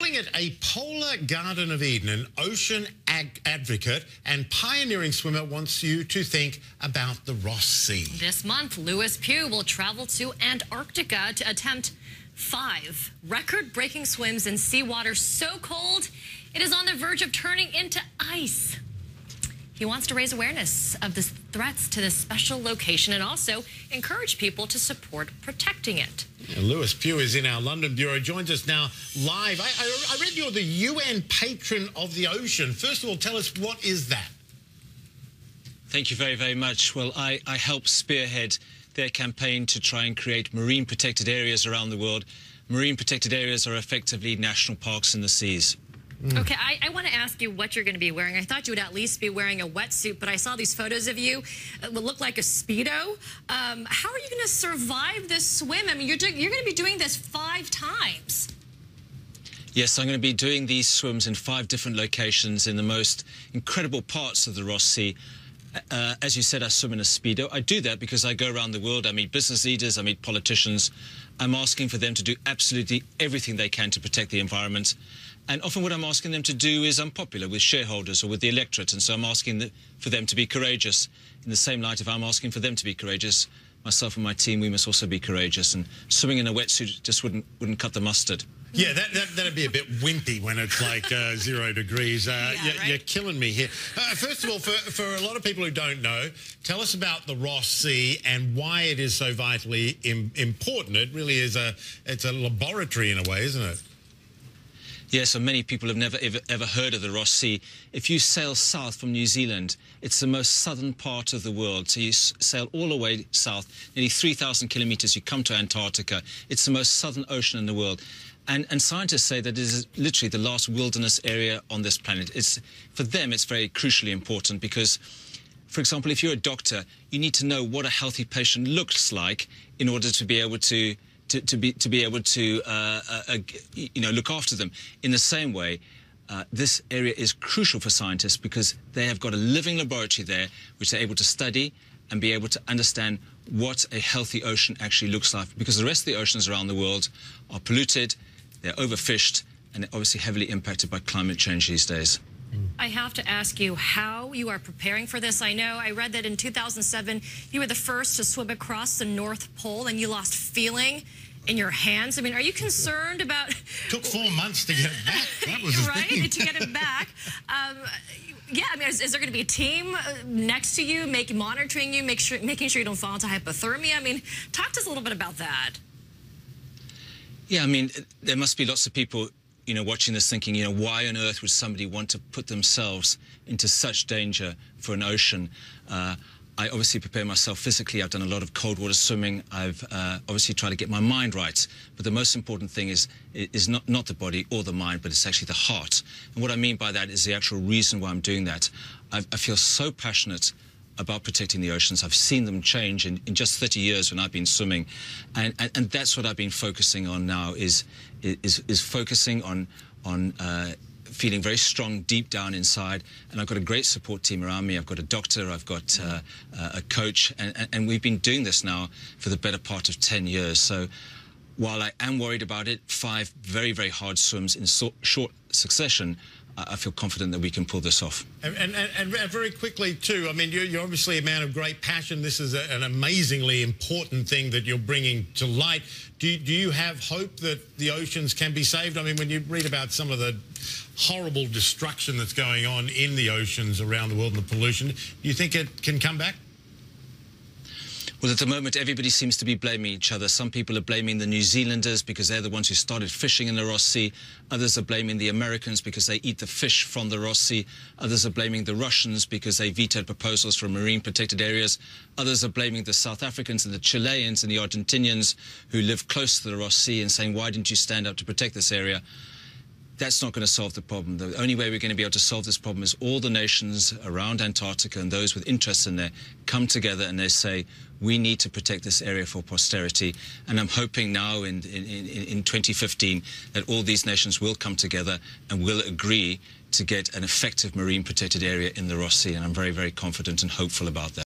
calling it a polar Garden of Eden, an ocean advocate and pioneering swimmer wants you to think about the Ross Sea. This month, Lewis Pugh will travel to Antarctica to attempt 5 record-breaking swims in seawater so cold it is on the verge of turning into ice. He wants to raise awareness of the threats to this special location and also encourage people to support protecting it. Lewis Pugh is in our London bureau, joins us now live. I read you're the UN patron of the ocean. First of all, tell us, what is that? Thank you very, very much. Well, I help spearhead their campaign to try and create marine protected areas around the world. Marine protected areas are effectively national parks in the seas. Okay, I want to ask you what you're going to be wearing. I thought you would at least be wearing a wetsuit, but I saw these photos of you. It would look like a Speedo. How are you going to survive this swim? I mean, you're going to be doing this 5 times. Yes, I'm going to be doing these swims in 5 different locations in the most incredible parts of the Ross Sea. As you said, I swim in a Speedo. I do that because I go around the world. I meet business leaders, I meet politicians. I'm asking for them to do absolutely everything they can to protect the environment. And often what I'm asking them to do is unpopular with shareholders or with the electorate. And so I'm asking for them to be courageous. In the same light, if I'm asking for them to be courageous, myself and my team, we must also be courageous. And swimming in a wetsuit just wouldn't cut the mustard. Yeah, that'd be a bit wimpy when it's like 0 degrees. Right? You're killing me here. First of all, for a lot of people who don't know, tell us about the Ross Sea and why it is so vitally important. It really is it's a laboratory in a way, isn't it? Yes, so many people have never ever heard of the Ross Sea. If you sail south from New Zealand, it's the most southern part of the world. So you sail all the way south, nearly 3,000 kilometres, you come to Antarctica. It's the most southern ocean in the world. And scientists say that it is literally the last wilderness area on this planet. For them, it's very crucially important because, for example, if you're a doctor, you need to know what a healthy patient looks like in order to be able to look after them. In the same way, this area is crucial for scientists because they have got a living laboratory there which they're able to study and be able to understand what a healthy ocean actually looks like, because the rest of the oceans around the world are polluted, they're overfished, and they're obviously heavily impacted by climate change these days. I have to ask you how you are preparing for this. I know I read that in 2007 you were the first to swim across the North Pole and you lost feeling in your hands. I mean, are you concerned about... Took 4 months to get it back. That was the right, thing. to get it back. Yeah, I mean, is there going to be a team next to you, monitoring you, making sure you don't fall into hypothermia? I mean, talk to us a little bit about that. Yeah, I mean, there must be lots of people, watching this thinking, why on earth would somebody want to put themselves into such danger for an ocean? I obviously prepare myself physically. I've done a lot of cold water swimming. I've obviously tried to get my mind right. But the most important thing is not the body or the mind, but it's actually the heart. And what I mean by that is the actual reason why I'm doing that. I feel so passionate about protecting the oceans. I've seen them change in just 30 years when I've been swimming. And that's what I've been focusing on now, is focusing on feeling very strong deep down inside. And I've got a great support team around me. I've got a doctor, I've got a coach, and we've been doing this now for the better part of 10 years. So while I am worried about it, 5 very, very hard swims in short succession, I feel confident that we can pull this off. And very quickly, too, I mean, you're obviously a man of great passion. This is an amazingly important thing that you're bringing to light. Do you have hope that the oceans can be saved? I mean, when you read about some of the horrible destruction that's going on in the oceans around the world and the pollution, do you think it can come back? Well, at the moment, everybody seems to be blaming each other. Some people are blaming the New Zealanders because they're the ones who started fishing in the Ross Sea. Others are blaming the Americans because they eat the fish from the Ross Sea. Others are blaming the Russians because they vetoed proposals for marine protected areas. Others are blaming the South Africans and the Chileans and the Argentinians who live close to the Ross Sea and saying, why didn't you stand up to protect this area? That's not going to solve the problem. The only way we're going to be able to solve this problem is all the nations around Antarctica and those with interests in there come together and they say, we need to protect this area for posterity. And I'm hoping now in 2015 that all these nations will come together and will agree to get an effective marine protected area in the Ross Sea. And I'm very, very confident and hopeful about that.